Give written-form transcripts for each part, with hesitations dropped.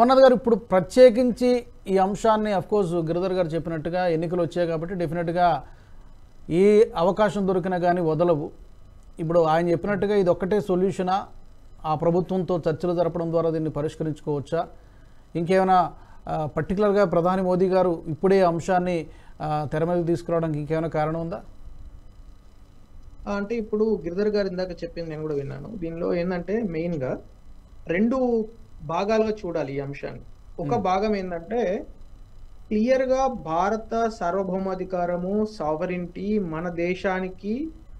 అమర్నాథ్ గారు, ఇప్పుడు ప్రత్యేకించి ఈ అంశాన్ని అఫ్కోర్స్ గిరిధర్ గారు చెప్పినట్టుగా ఎన్నికలు వచ్చాయి కాబట్టి డెఫినెట్గా ఈ అవకాశం దొరికినా కానీ వదలవు. ఇప్పుడు ఆయన చెప్పినట్టుగా ఇది ఒక్కటే సొల్యూషనా, ఆ ప్రభుత్వంతో చర్చలు జరపడం ద్వారా దీన్ని పరిష్కరించుకోవచ్చా, ఇంకేమైనా పర్టికులర్గా ప్రధాని మోదీ గారు ఇప్పుడే అంశాన్ని తెర మీదకి తీసుకురావడానికి ఇంకేమైనా కారణం ఉందా? అంటే ఇప్పుడు గిరిధర్ గారు ఇందాక చెప్పింది నేను కూడా విన్నాను. దీనిలో ఏంటంటే మెయిన్గా 2 భాగాలుగా చూడాలి ఈ అంశాన్ని. ఒక భాగం ఏంటంటే క్లియర్గా భారత సార్వభౌమాధికారము, సావరినిటీ మన దేశానికి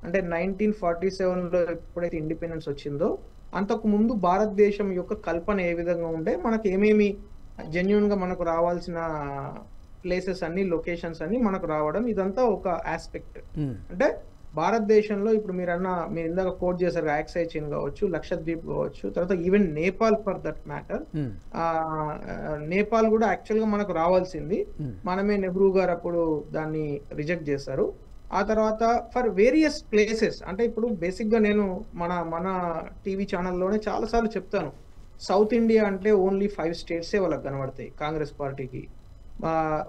అంటే 1947లో ఎప్పుడైతే ఇండిపెండెన్స్ వచ్చిందో అంతకు ముందు భారతదేశం యొక్క కల్పన ఏ విధంగా ఉండే, మనకు ఏమేమి జెన్యున్గా మనకు రావాల్సిన ప్లేసెస్ అన్ని, లొకేషన్స్ అన్ని మనకు రావడం, ఇదంతా ఒక ఆస్పెక్ట్. అంటే భారతదేశంలో ఇప్పుడు మీరు ఇందాక కోట్ చేశారు, యాక్సై చైన్ కావచ్చు, లక్షద్వీప్ కావచ్చు, తర్వాత even Nepal for that matter. Nepal కూడా యాక్చువల్ గా మనకు రావాల్సింది, మనమే నెహ్రూ గారు అప్పుడు దాన్ని రిజెక్ట్ చేశారు. ఆ తర్వాత ఫర్ వేరియస్ ప్లేసెస్, అంటే ఇప్పుడు బేసిక్ గా నేను మన టీవీ ఛానల్లోనే చాలా సార్లు చెప్తాను, సౌత్ ఇండియా అంటే ఓన్లీ 5 స్టేట్సే వాళ్ళకి కనబడతాయి కాంగ్రెస్ పార్టీకి.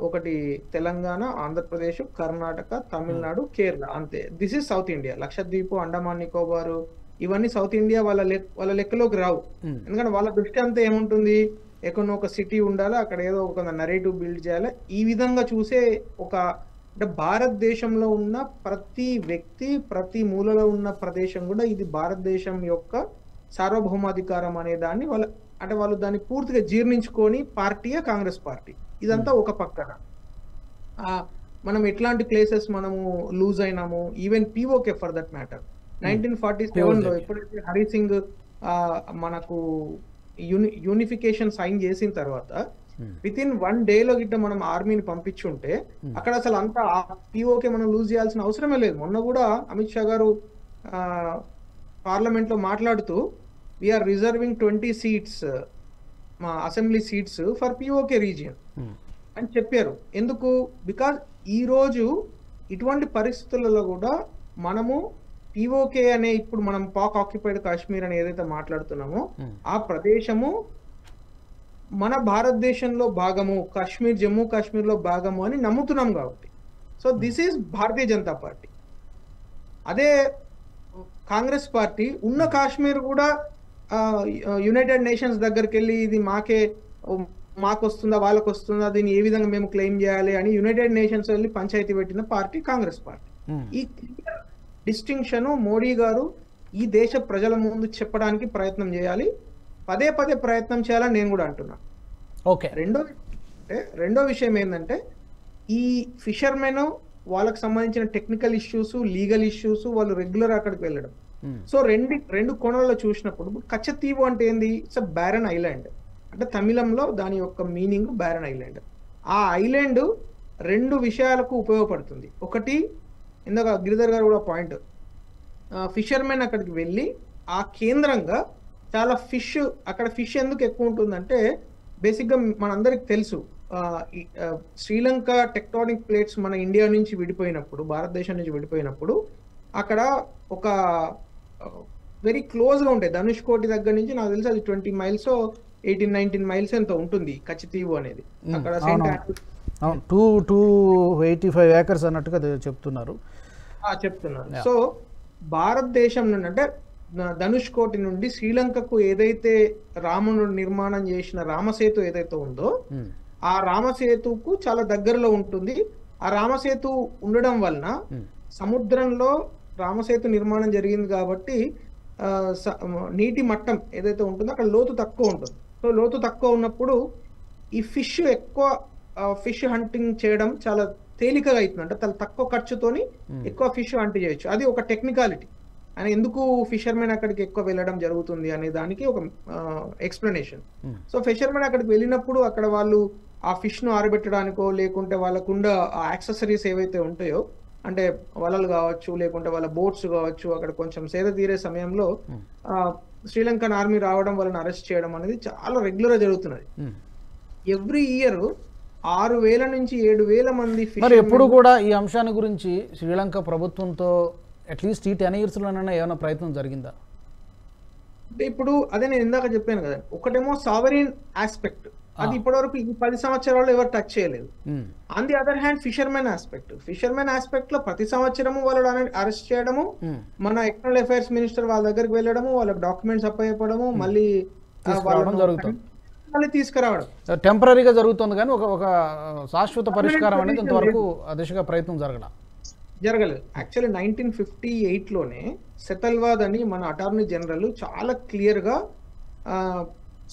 ఒకటి తెలంగాణ, ఆంధ్రప్రదేశ్, కర్ణాటక, తమిళనాడు, కేరళ, అంతే. This is south India. Lakshadweep, Andaman Nicobar ఇవన్నీ సౌత్ ఇండియా వాళ్ళ లెక్కలోకి రావు. ఎందుకంటే వాళ్ళ దృష్టి అంతా ఏముంటుంది, ఎక్కడో ఒక సిటీ ఉండాలి, అక్కడ ఏదో ఒక నరేటివ్ బిల్డ్ చేయాలి, ఈ విధంగా చూసే అంటే భారతదేశంలో ఉన్న ప్రతి వ్యక్తి, ప్రతి మూలలో ఉన్న ప్రదేశం కూడా ఇది భారతదేశం యొక్క సార్వభౌమాధికారం అనే దాన్ని వాళ్ళు దాన్ని పూర్తిగా జీర్ణించుకొని పార్టీయే కాంగ్రెస్ పార్టీ. ఇదంతా ఒక పక్కన. మనం ఎట్లాంటి ప్లేసెస్ మనము లూజ్ అయినాము, even PoK for that matter 1947లో ఎప్పుడైతే హరి సింగ్ మనకు యూనిఫికేషన్ సైన్ చేసిన తర్వాత విత్ ఇన్ 1 డేలో గిట్ట మనం ఆర్మీని పంపించుంటే అక్కడ అసలు అంతా పిఓకే మనం లూజ్ చేయాల్సిన అవసరమే లేదు. మొన్న కూడా అమిత్ షా గారు పార్లమెంట్ లో మాట్లాడుతూ వీఆర్ రిజర్వింగ్ 20 సీట్స్ మా assembly seats for PoK region అని చెప్పారు. ఎందుకు? బికాజ్ ఈ రోజు ఇటువంటి పరిస్థితులలో కూడా మనము పిఓకే అనే ఇప్పుడు మనం పాక్ ఆక్యుపైడ్ కాశ్మీర్ అని ఏదైతే మాట్లాడుతున్నామో ఆ ప్రదేశము మన భారతదేశంలో భాగము, కాశ్మీర్, జమ్మూ కాశ్మీర్ లో భాగము అని నమ్ముతున్నాం కాబట్టి. So this is Bharatiya Janata party. అదే కాంగ్రెస్ పార్టీ ఉన్న కాశ్మీర్ కూడా యునైటెడ్ నేషన్స్ దగ్గరికి వెళ్ళి ఇది మాకు వస్తుందా, వాళ్ళకు వస్తుందా, దీన్ని ఏ విధంగా మేము క్లెయిమ్ చేయాలి అని యునైటెడ్ నేషన్స్ వెళ్ళి పంచాయతీ పెట్టిన పార్టీ కాంగ్రెస్ పార్టీ. ఈ క్లియర్ డిస్టింక్షన్ మోడీ గారు ఈ దేశ ప్రజల ముందు చెప్పడానికి ప్రయత్నం చేయాలి, పదే ప్రయత్నం చేయాలని నేను కూడా అంటున్నా. ఓకే. రెండో విషయం ఏంటంటే ఈ ఫిషర్మెన్ వాళ్ళకి సంబంధించిన టెక్నికల్ ఇష్యూస్, లీగల్ ఇష్యూస్, వాళ్ళు రెగ్యులర్ అక్కడికి వెళ్ళడం. సో రెండు కోణాల్లో చూసినప్పుడు కచ్చతీవు అంటే ఏంది? It's a barren island. అంటే తమిళంలో దాని యొక్క మీనింగ్ బ్యారన్ ఐలాండ్. ఆ ఐలాండ్ 2 విషయాలకు ఉపయోగపడుతుంది. ఒకటి, ఇందాక గిరిధర్ గారు కూడా పాయింట్, ఫిషర్మెన్ అక్కడికి వెళ్ళి ఆ కేంద్రంగా చాలా అక్కడ ఫిష్ ఎందుకు ఎక్కువ ఉంటుందంటే బేసిక్గా మనందరికి తెలుసు, శ్రీలంక టెక్టానిక్ ప్లేట్స్ మన ఇండియా నుంచి విడిపోయినప్పుడు, భారతదేశం నుంచి విడిపోయినప్పుడు అక్కడ ఒక వెరీ క్లోజ్గా ఉంటాయి. ధనుష్కోటి దగ్గర నుంచి నాకు తెలిసి అది 20 మైల్స్ 18-19 మైల్స్ ఎంతో ఉంటుంది కచ్చతీవు అనేది. అక్కడ 285 ఏకర్స్ అన్నట్టుగా చెప్తున్నారు. సో భారతదేశం నుండి అంటే ధనుష్కోటి నుండి శ్రీలంకకు ఏదైతే రాముడు నిర్మాణం చేసిన రామసేతు ఏదైతే ఉందో ఆ రామసేతుకు చాలా దగ్గరలో ఉంటుంది. ఆ రామసేతు ఉండడం వలన సముద్రంలో రామసేతు నిర్మాణం జరిగింది కాబట్టి నీటి మట్టం ఏదైతే ఉంటుందో అక్కడ లోతు తక్కువ ఉంటుంది. సో లోతు తక్కువ ఉన్నప్పుడు ఈ ఫిష్ హంటింగ్ చేయడం చాలా తేలికగా అవుతుంది. అంటే చాలా తక్కువ ఖర్చుతోని ఎక్కువ ఫిష్ హంట్ చేయొచ్చు. అది ఒక టెక్నికాలిటీ. అని ఎందుకు ఫిషర్మెన్ అక్కడికి ఎక్కువ వెళ్ళడం జరుగుతుంది అనే దానికి ఒక ఎక్స్ప్లెనేషన్. సో ఫిషర్మెన్ అక్కడికి వెళ్ళినప్పుడు అక్కడ వాళ్ళు ఆ ఫిష్ ను ఆరబెట్టడానికో లేకుంటే వాళ్ళకుండా ఆ యాక్సెసరీస్ ఏవైతే ఉంటాయో, అంటే వలలు కావచ్చు లేకుంటే వాళ్ళ బోట్స్ కావచ్చు, అక్కడ కొంచెం సేద తీరే సమయంలో శ్రీలంకన్ ఆర్మీ రావడం వాళ్ళని అరెస్ట్ చేయడం అనేది చాలా రెగ్యులర్ గా జరుగుతున్నది. ఎవ్రీ ఇయర్ 6,000 నుంచి 7,000 మంది. మరి ఎప్పుడు కూడా ఈ అంశాన్ని గురించి శ్రీలంక ప్రభుత్వంతో అట్లీస్ట్ ఈ 10 ఇయర్స్లోనైనా ఏమైనా ప్రయత్నం జరిగిందా? అంటే ఇప్పుడు అదే నేను ఇందాక చెప్పాను కదా, ఒకటేమో సావరీన్ ఆస్పెక్ట్, అది ఇప్పటివరకు ఈ 10 సంవత్సరాల్లో ఎవరు టచ్ చేయలేదు. On the other hand fishermen aspect లో ప్రతి సంవత్సరము వాళ్ళు అరెస్ట్ చేయడము, మన ఎక్స్టర్నల్ అఫైర్స్ మినిస్టర్ వాళ్ళ దగ్గరికి వెళ్ళడము, వాళ్ళకి డాక్యుమెంట్స్ అప్పచెప్పడము, మళ్ళీ జరుగుతుంది, మళ్ళీ తీసుకురావడం టెంపరీగా జరుగుతుంది. కానీ ఒక శాశ్వత పరిష్కారం అనేది ఇంతవరకు ఆ దిశగా ప్రయత్నం జరగలేదు. యాక్చువల్లీ 1958 లోనే సెతల్వాద్ అని మన అటార్నీ జనరల్ చాలా క్లియర్ గా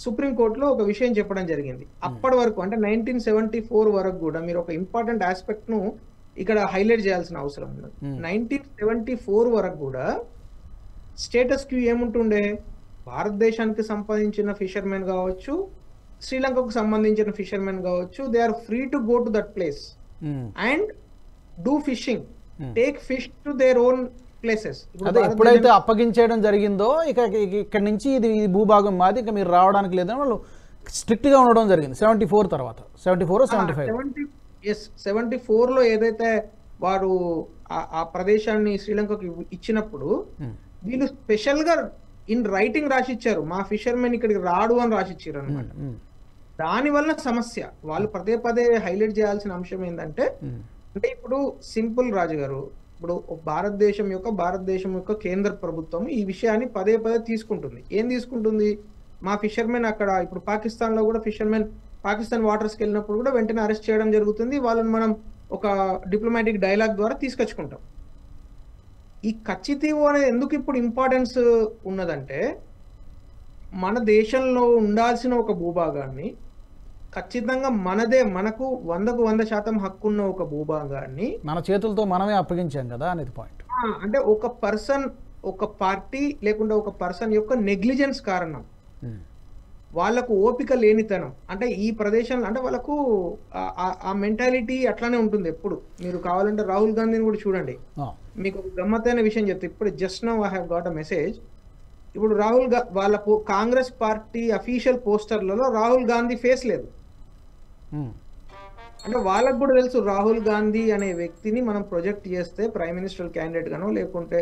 సుప్రీంకోర్టులో ఒక విషయం చెప్పడం జరిగింది. అప్పటి వరకు అంటే 1974 వరకు కూడా మీరు ఒక ఇంపార్టెంట్ ఆస్పెక్ట్ ను ఇక్కడ హైలైట్ చేయాల్సిన అవసరం ఉన్నది. 1974 వరకు కూడా స్టేటస్ క్యూ ఏముంటుండే, భారతదేశానికి సంబంధించిన ఫిషర్మెన్ కావచ్చు, శ్రీలంకకు సంబంధించిన ఫిషర్మెన్ కావచ్చు, they are free to go to that place and do fishing, take fish to their own places. ఎప్పుడైతే అప్పగించేయడం జరిగిందో ఇక్కడ నుంచి ఇది భూభాగం మాది, ఇంకా మీరు రావడానికి లేదని వాళ్ళు స్ట్రిక్ట్ గా ఉండడం జరిగింది 74 తర్వాత. 74 లో ఏదైతే వారు ఆ ప్రదేశాన్ని శ్రీలంకకు ఇచ్చినప్పుడు వీళ్ళు స్పెషల్ గా ఇన్ రైటింగ్ రాసిచ్చారు, మా ఫిషర్మెన్ ఇక్కడికి రాడు అని రాసిచ్చారు అనమాట. దాని వల్ల సమస్య వాళ్ళు పదే హైలైట్ చేయాల్సిన అంశం ఏంటంటే, అంటే ఇప్పుడు సింపుల్ రాజు గారు, ఇప్పుడు భారతదేశం యొక్క కేంద్ర ప్రభుత్వం ఈ విషయాన్ని పదే తీసుకుంటుంది. ఏం తీసుకుంటుంది, మా ఫిషర్మెన్ అక్కడ ఇప్పుడు పాకిస్తాన్ లో కూడా ఫిషర్మెన్ పాకిస్తాన్ వాటర్స్ కి వెళ్ళినప్పుడు కూడా వెంటనే అరెస్ట్ చేయడం జరుగుతుంది. వాళ్ళని మనం ఒక డిప్లొమాటిక్ డైలాగ్ ద్వారా తీసుకొచ్చుకుంటాం. ఈ కచ్చితీవు అనేది ఎందుకు ఇప్పుడు ఇంపార్టెన్స్ ఉన్నదంటే, మన దేశంలో ఉండాల్సిన ఒక భూభాగాన్ని ఖచ్చితంగా మనకు 100% హక్కున్న ఒక భూభాగాన్ని మన చేతులతో మనమే అప్పగించాం కదా అనేది పాయింట్. అంటే ఒక పర్సన్, ఒక పార్టీ లేకుంటే ఒక పర్సన్ యొక్క నెగ్లిజెన్స్ కారణం, వాళ్ళకు ఓపిక లేనితనం, అంటే ఈ ప్రదేశంలో అంటే వాళ్ళకు ఆ మెంటాలిటీ అట్లానే ఉంటుంది ఎప్పుడు. మీరు కావాలంటే రాహుల్ గాంధీని కూడా చూడండి. మీకు ఒక గమ్మత్తైన విషయం చెప్తే, ఇప్పుడు just now I have got a message. ఇప్పుడు వాళ్ళ కాంగ్రెస్ పార్టీ అఫీషియల్ పోస్టర్లలో రాహుల్ గాంధీ ఫేస్ లేదు. అంటే వాళ్ళకు కూడా తెలుసు రాహుల్ గాంధీ అనే వ్యక్తిని మనం ప్రొజెక్ట్ చేస్తే ప్రైమ్ మినిస్టర్ క్యాండిడేట్ గానో లేకుంటే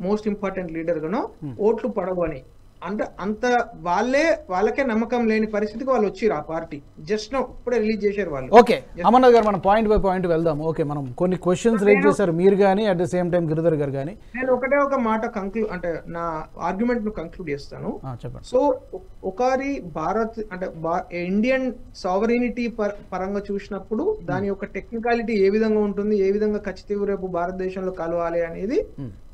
మోస్ట్ ఇంపార్టెంట్ లీడర్ గానో ఓట్లు పడవు అని. అంటే అంత వాళ్ళకే నమ్మకం లేని పరిస్థితికి వాళ్ళు వచ్చిరు ఆ పార్టీ. జస్ట్ ఇప్పుడే రిలీజ్ చేశారు వాళ్ళు. ఓకే అమర్నాథ్ గారు, మనం పాయింట్ బై పాయింట్ వెళ్దాం. ఓకే, మనం కొన్ని క్వశ్చన్స్ రేజ్ చేశారు మీరు కానీ, at the same time Giridhar గారు కానీ. నేను ఒక మాట అంటే నా ఆర్గ్యుమెంట్ ను కంక్లూడ్ చేస్తాను. చెప్పండి. సో ఒకరి భారత్ అంటే ఇండియన్ సావరీనిటీ పరంగా చూసినప్పుడు దాని యొక్క టెక్నికాలిటీ ఏ విధంగా ఉంటుంది, ఏ విధంగా ఖచ్చితంగా రేపు భారతదేశంలో కలవాలి అనేది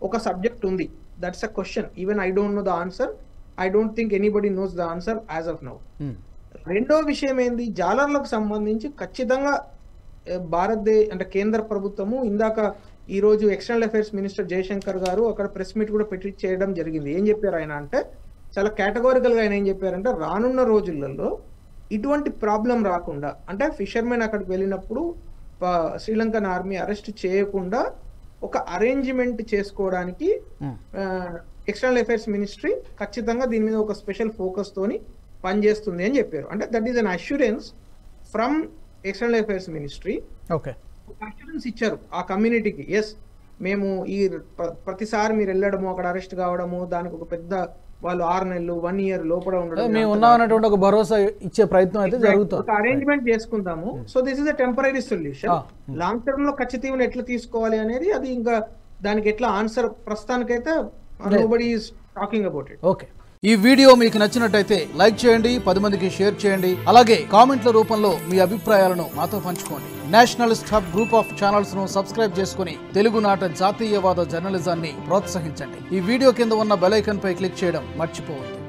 ఒక సబ్జెక్ట్ ఉంది. That's a question. Even I don't know the answer. I don't think anybody knows the answer as of now. రెండో విషయం ఏంది, జాలర్లకు సంబంధించి ఖచ్చితంగా అంటే కేంద్ర ప్రభుత్వము ఇందాక ఈ రోజు ఎక్స్టర్నల్ అఫైర్స్ మినిస్టర్ జయశంకర్ గారు అక్కడ ప్రెస్ మీట్ కూడా పెట్టి చేయడం జరిగింది. ఏం చెప్పారు ఆయన అంటే, చాలా కేటగారికల్ గా ఆయన ఏం చెప్పారంటే, రానున్న రోజులలో ఇటువంటి ప్రాబ్లం రాకుండా, అంటే ఫిషర్మెన్ అక్కడికి వెళ్ళినప్పుడు శ్రీలంకన్ ఆర్మీ అరెస్ట్ చేయకుండా ఒక అరేంజ్మెంట్ చేసుకోవడానికి ఎక్స్టర్నల్ అఫైర్స్ మినిస్ట్రీ ఖచ్చితంగా దీని మీద ఒక స్పెషల్ ఫోకస్ తోని పనిచేస్తుంది అని చెప్పారు. అంటే that is an assurance from external affairs ministry. Okay, assurance ఇచ్చారు ఆ కమ్యూనిటీకి. ఎస్, మేము ఈ ప్రతిసారి మీరు వెళ్ళడము అక్కడ అరెస్ట్ కావడము దానికి ఒక పెద్ద వాళ్ళు 6 నెలలు 1 year లోపల ఉండడం, మేము ఉన్నామన్నటువంటి ఒక భరోసా ఇచ్చే ప్రయత్నం అయితే జరుగుతుంది. ఒక అరేంజ్మెంట్ చేసుకుందాము. So this is a temporary solution. Long term లో ఖచ్చితంగా ఎట్లా తీసుకోవాలి అనేది అది ఇంకా దానికి ఎట్లా ఆన్సర్ ప్రస్తుతానికైతే nobody is talking about it. Okay, ఈ వీడియో మీకు నచ్చినట్టయితే లైక్ చేయండి, 10 మందికి షేర్ చేయండి. అలాగే కామెంట్ల రూపంలో మీ అభిప్రాయాలను మాతో పంచుకోండి. Nationalist hub group of channels ను సబ్స్క్రైబ్ చేసుకుని తెలుగునాట జాతీయవాద జర్నలిజాన్ని ప్రోత్సహించండి. ఈ వీడియో కింద ఉన్న బెల్ ఐకాన్ పై క్లిక్ చేయడం మర్చిపోవద్దు.